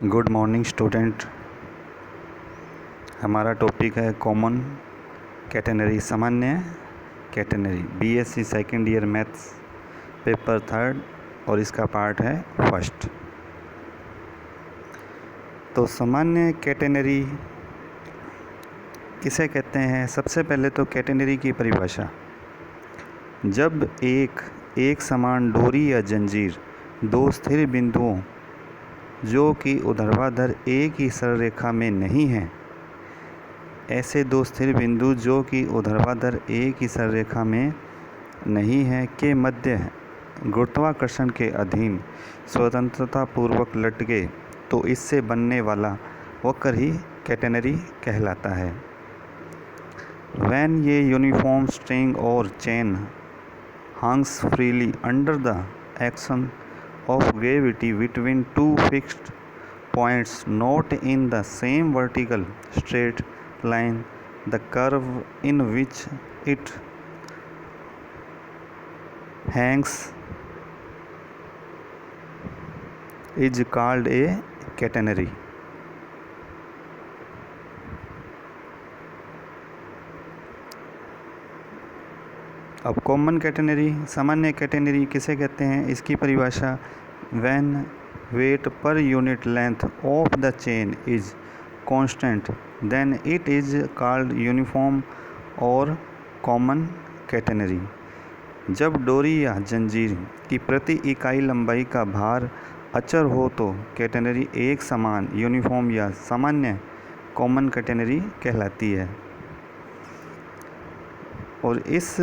Good morning student. हमारा topic है common catenary, सामान्य catenary, BSc second year maths, paper 3 और इसका पार्ट है 1। तो सामान्य कैटेनरी किसे कहते हैं? सबसे पहले तो कैटेनरी की परिभाषा, जब एक समान डोरी या जंजीर दो स्थिर बिंदुओं जो कि ऊर्ध्वाधर एक ही सरल रेखा में नहीं हैं, ऐसे दो स्थिर बिंदु जो कि ऊर्ध्वाधर एक ही सरल रेखा में नहीं हैं के मध्य गुरुत्वाकर्षण के अधीन स्वतंत्रता पूर्वक लटके तो इससे बनने वाला वक्र ही कैटेनरी कहलाता है। When ये यूनिफॉर्म स्ट्रिंग और chain hangs freely under the action of gravity between two fixed points not in the same vertical straight line, the curve in which it hangs is called a catenary. अब common catenary, सामान्य catenary किसे कहते हैं? इसकी परिभाषा, when weight per unit length of the chain is constant then it is called uniform और common catenary. जब डोरी या जंजीर की प्रति इकाई लंबाई का भार अचर हो तो कैटेनरी एक समान, यूनिफॉर्म या सामान्य कॉमन कैटेनरी कहलाती है। और इस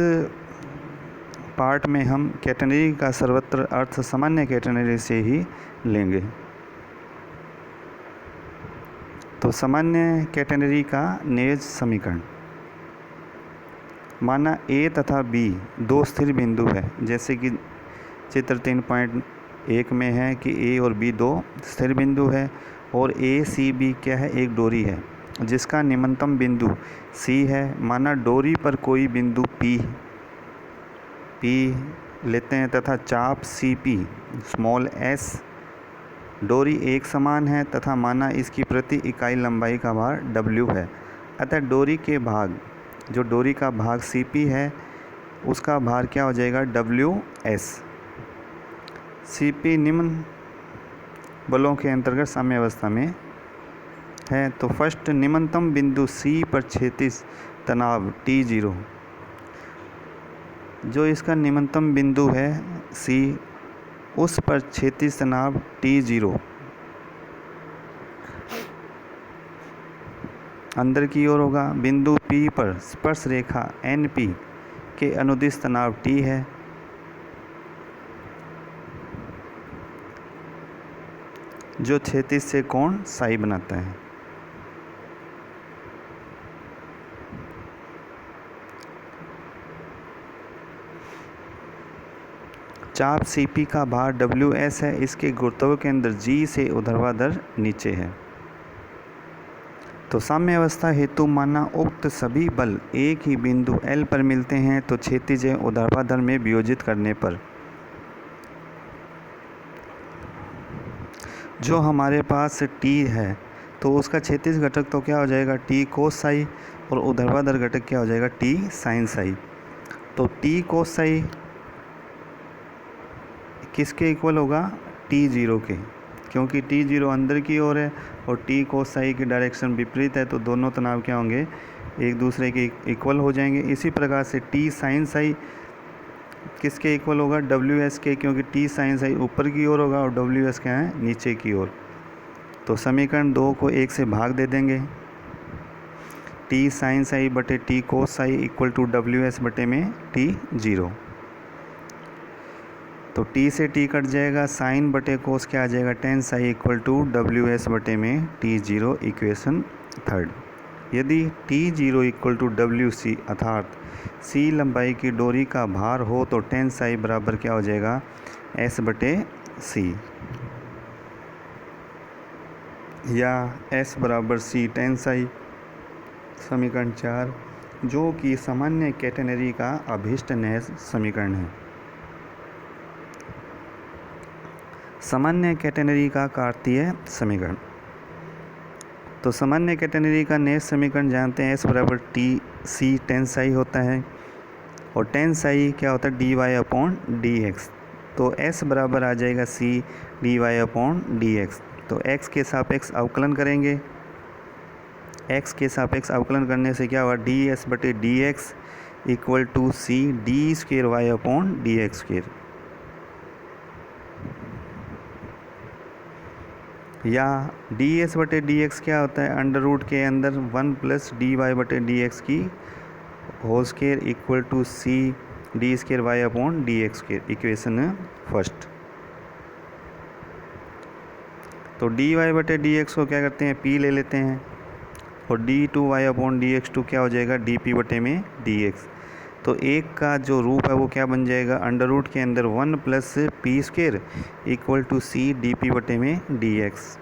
पार्ट में हम कैटेनरी का सर्वत्र अर्थ सामान्य कैटेनरी से ही लेंगे। तो सामान्य कैटेनरी का निवेश समीकरण, माना ए तथा बी दो स्थिर बिंदु है, जैसे कि चित्र 3.1 में है कि ए और बी दो स्थिर बिंदु है और ए सी बी क्या है? एक डोरी है जिसका निम्नतम बिंदु सी है। माना डोरी पर कोई बिंदु पी लेते हैं तथा चाप सी पी स्मॉल एस, डोरी एक समान है तथा माना इसकी प्रति इकाई लंबाई का भार डब्ल्यू है। अतः डोरी के भाग, जो डोरी का भाग सी पी है, उसका भार क्या हो जाएगा? W S. सी पी निम्न बलों के अंतर्गत साम्यावस्था में है। तो फर्स्ट, निम्नतम बिंदु सी पर क्षैतिज तनाव T0, जो इसका निम्नतम बिंदु है सी, उस पर क्षैतिज तनाव T0 अंदर की ओर होगा। बिंदु P पर स्पर्श रेखा NP के अनुदिश तनाव T है। जो क्षैतिज से कोण साई बनाता है। चाप CP का भार WS है। इसके गुरुत्व केंद्र G से ऊर्ध्वाधर नीचे है। तो साम्यावस्था हेतु माना उक्त सभी बल एक ही बिंदु L पर मिलते हैं तो क्षैतिज ऊर्ध्वाधर में वियोजित करने पर जो हमारे पास T है तो उसका क्षैतिज घटक तो क्या हो जाएगा? T कोस साई, और ऊर्ध्वाधर घटक क्या हो जाएगा? T sine psi. तो T कोस साई किसके इक्वल होगा? T0 के, क्योंकि T0 अंदर की ओर है और T कोस साई की डायरेक्शन विपरीत है, तो दोनों तनाव क्या होंगे? एक दूसरे के इक्वल हो जाएंगे। इसी प्रकार से T साइन साई किसके इक्वल होगा? WS के, क्योंकि T साइन साई ऊपर की ओर होगा और WS क्या है? नीचे की ओर। तो समीकरण 2 को 1 से भाग दे देंगे। T साइन साई बटे T cos psi equal to WS बटे में T0। तो T से T कट जाएगा, साइन बटे कोस क्या आ जाएगा? Tan psi equal to WS बटे में T0, इक्वेशन 3। यदि T0 इक्वल टू WC अर्थात C लंबाई की डोरी का भार हो तो टेन साई बराबर क्या हो जाएगा? S बटे C, या S बराबर C टेन साई। समीकरण 4, जो कि सामान्य कैटेनरी का अभीष्ट नैज समीकरण है। सामान्य कैटेनरी का कार्तीय समीकरण। तो सामान्य कैटेनरी का नेक्स्ट समीकरण जानते हैं, एस बराबर टी सी टेन साई होता है, और टेन साई क्या होता है, D Y upon D X. तो एस बराबर आ जाएगा C D Y upon D X. तो एक्स के सापेक्ष अवकलन करेंगे, एक्स के सापेक्ष अवकलन करने से क्या हुआ, डी एस बटे D X equal to C D square Y upon D X square, या डी एस बटे डी एक्स क्या होता है, अंडर रूट के अंदर 1 प्लस डी वाई बटे डी एक्स की whole square equal to C D square Y upon D X square, equation first. तो डी वाई बटे डी एक्स को क्या करते हैं, पी ले लेते हैं, और D to Y upon D X two क्या हो जाएगा, डी पी बटे में डी एक्स। तो एक का जो रूप है वो क्या बन जाएगा, अंडर रूट के अंदर 1 plus P square equal to C D P बटे में डी एक्स।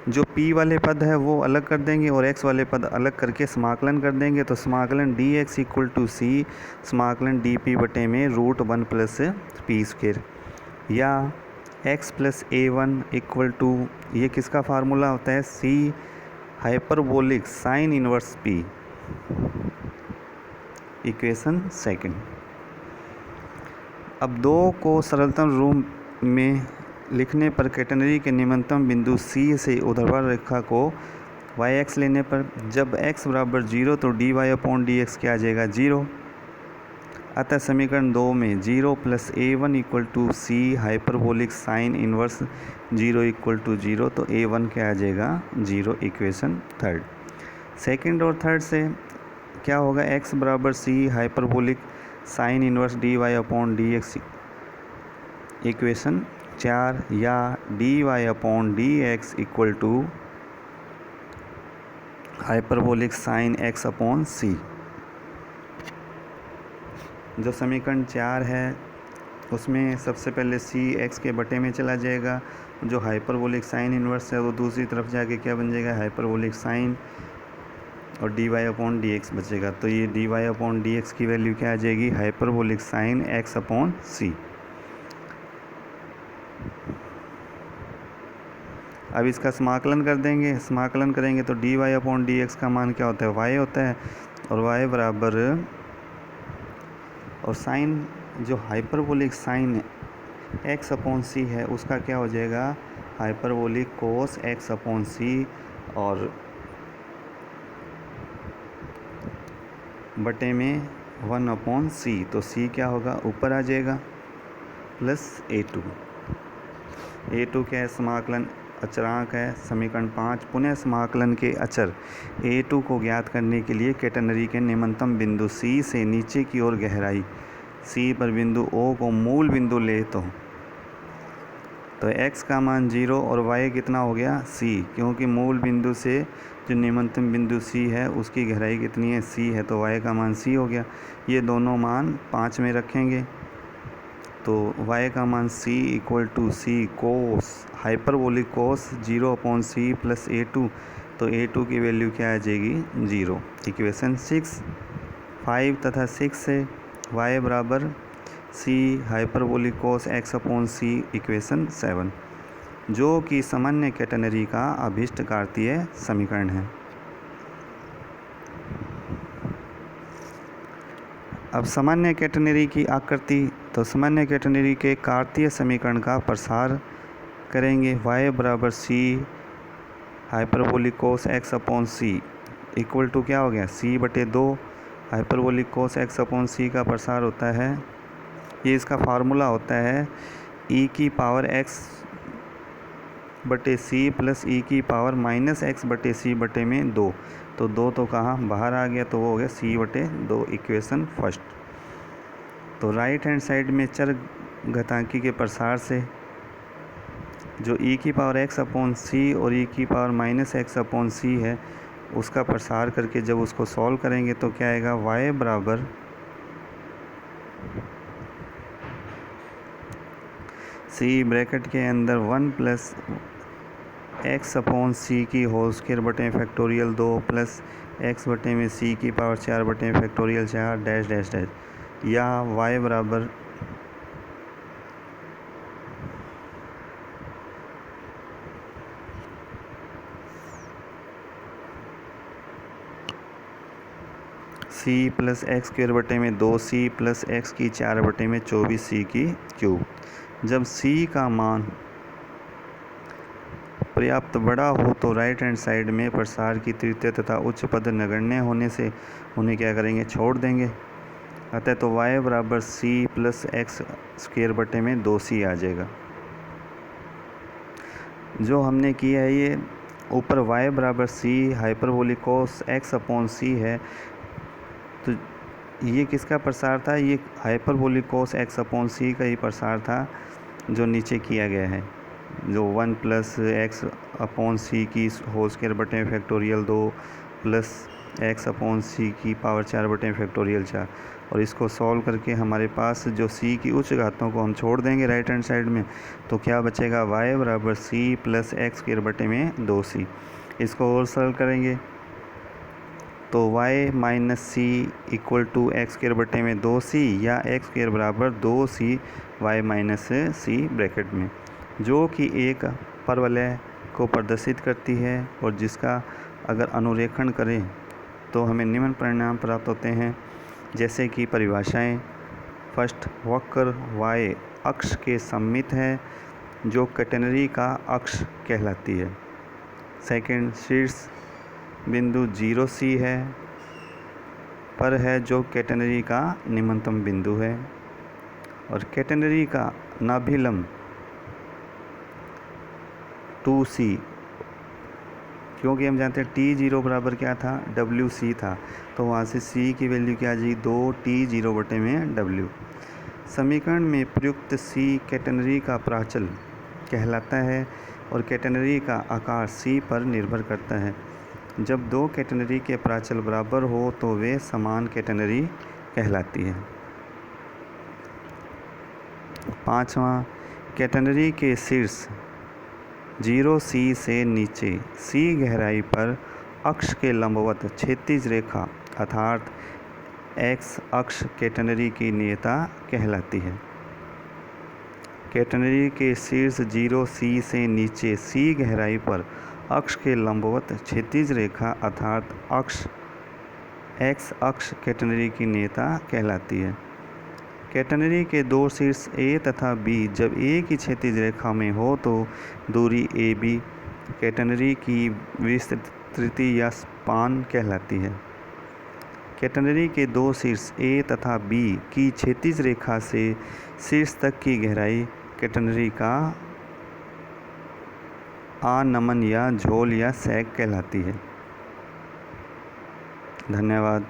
जो p वाले पद है वो अलग कर देंगे और x वाले पद अलग करके समाकलन कर देंगे। तो समाकलन D X equal to C समाकलन डी पी बटे में रूट 1 प्लस पी स्क्वेयर, या x plus A one equal to, ये किसका फार्मूला होता है, c hyperbolic sine inverse p, इक्वेशन सेकंड। अब दो को सरलतम रूप में लिखने पर कैटेनरी के निम्नतम बिंदु C से ऊर्ध्वाधर रेखा को yx लेने पर जब x बराबर 0 तो dy अपॉन डी एक्स क्या आ जाएगा, 0। अतः समीकरण 2 में 0 plus A one equal to C hyperbolic sine inverse 0 equal to 0, तो ए वन क्या आ जाएगा, 0, इक्वेशन थर्ड। सेकंड और थर्ड से क्या होगा, x बराबर C hyperbolic sine inverse D Y upon D X, equation 4, या D Y upon D X equal to hyperbolic sine X upon C. जो समीकरण 4 है उसमें सबसे पहले सी एक्स के बटे में चला जाएगा, जो हाइपरबोलिक साइन इनवर्स है वो दूसरी तरफ जाके क्या बन जाएगा, हाइपरबोलिक साइन, और D Y upon D X बचेगा। तो ये D Y upon D X की वैल्यू क्या आ जाएगी, hyperbolic sine X upon C. अब इसका समाकलन कर देंगे, समाकलन करेंगे तो D Y upon D X का मान क्या होता है, वाई होता है, और वाई बराबर, और साइन जो हाइपरबोलिक साइन एक्स अपॉन सी है उसका क्या हो जाएगा, हाइपरबोलिक कोस एक्स अपॉन सी, और बटे में 1 अपॉन सी। तो सी क्या होगा, ऊपर आ जाएगा, प्लस a2। a2 क्या है, समाकलन अचरांक है। समीकरण 5 पुनः समाकलन के अचर a2 को ज्ञात करने के लिए कैटेनरी के निम्नतम बिंदु C से नीचे की ओर गहराई C पर बिंदु O को मूल बिंदु ले तो x का मान 0 और y कितना हो गया, C, क्योंकि मूल बिंदु से जो निम्नतम बिंदु C है उसकी गहराई कितनी है, C है, तो y का मान C हो गया। ये दोनों मान 5 में रखेंगे तो y का मान C equal to C cos hyperbolic cos 0 upon C plus a2, तो a2 की वैल्यू क्या आ जाएगी, 0, इक्वेशन 6। 5 तथा 6 से y बराबर c hyperbolic cos x upon सी, इक्वेशन 7, जो कि सामान्य कैटेनरी का अभीष्ट कार्तीय समीकरण है। अब सामान्य कैटेनरी की आकृति, तो सामान्य कैटेनरी के कार्तीय समीकरण का प्रसार करेंगे। y बराबर c hyperbolic cos x upon C equal to क्या हो गया, c बटे 2 hyperbolic cos x upon C का प्रसार होता है, ये इसका फार्मूला होता है e की पावर x बटे c प्लस e की पावर माइनस x बटे c बटे में 2। तो 2 तो कहाँ बाहर आ गया, तो वो हो गया c बटे 2, इक्वेशन फर्स्ट। तो राइट हैंड साइड में चर घातांकी के प्रसार से जो e की पावर x अपॉन सी और e की पावर माइनस x अपॉन सी है उसका प्रसार करके जब उसको सॉल्व करेंगे तो क्या आएगा, y बराबर c ब्रैकेट के अंदर 1 प्लस x अपॉन सी की होल स्क्वायर बटे फैक्टोरियल 2 प्लस x बटे में c की पावर 4 बटे फैक्टोरियल 4 डैश डैश डैश, या y बराबर सी प्लस एक्स स्क्वायर बटे में 2c प्लस एक्स की 4 बटे में 24c की क्यूब। जब c का मान पर्याप्त बड़ा हो तो राइट हैंड साइड में प्रसार की तृतीय तथा उच्च पद नगण्य होने से उन्हें क्या करेंगे, छोड़ देंगे। अतः तो y बराबर c प्लस एक्स स्क्वायर बटे में 2c आ जाएगा। जो हमने किया है ये ऊपर y बराबर c hyperbolic cos x upon c है, तो ये किसका प्रसार था, ये hyperbolic cos x upon c का ही प्रसार था जो नीचे किया गया है, जो 1 प्लस एक्स अपॉन सी की होल स्क्वायर बटे फैक्टोरियल 2 प्लस एक्स अपॉन सी की पावर 4 बटे फैक्टोरियल 4। और इसको सॉल्व करके हमारे पास जो c की उच्च घातों को हम छोड़ देंगे राइट हैंड साइड में, तो क्या बचेगा, y बराबर c प्लस एक्स स्क्वायर बटे में 2c। इसको और सरल करेंगे तो y minus C equal to X square बटे में 2c या एक्स स्क्वायर बराबर 2c y माइनस सी ब्रैकेट में, जो कि एक परवलय को प्रदर्शित करती है और जिसका अगर अनुरेखण करें तो हमें निम्न परिणाम प्राप्त होते हैं। जैसे कि परिभाषाएं, फर्स्ट वक्र y अक्ष के सममित है जो कैटेनरी का अक्ष कहलाती है। सेकंड, शीर्ष बिंदु 0c है पर है जो कैटेनरी का निम्नतम बिंदु है। और कैटेनरी का नाभिलंब 2c, क्योंकि हम जानते हैं t0 बराबर क्या था, wc था, तो वहाँ से c की वैल्यू क्या आ जाएगी, 2t0 बटे में w। समीकरण में प्रयुक्त c कैटेनरी का प्राचल कहलाता है और कैटेनरी का आकार c पर निर्भर करता है। जब दो कैटेनरी के प्राचल बराबर हो तो वे समान कैटेनरी कहलाती है। पाँचवां, कैटेनरी के शीर्ष 0c से नीचे c गहराई पर अक्ष के लंबवत क्षैतिज रेखा अर्थात x अक्ष कैटेनरी की नियता कहलाती है। कैटेनरी के शीर्ष 0c से नीचे c गहराई पर अक्ष के लंबवत क्षैतिज रेखा अर्थात अक्ष x अक्ष कैटेनरी की नियता कहलाती है। कैटेनरी के दो शीर्ष A तथा B जब एक ही क्षैतिज रेखा में हो तो दूरी AB कैटेनरी की विस्तृति या स्पान कहलाती है। कैटेनरी के दो शीर्ष A तथा B की क्षैतिज रेखा से शीर्ष तक की गहराई कैटेनरी का आनमन या झोल या सैग कहलाती है। धन्यवाद।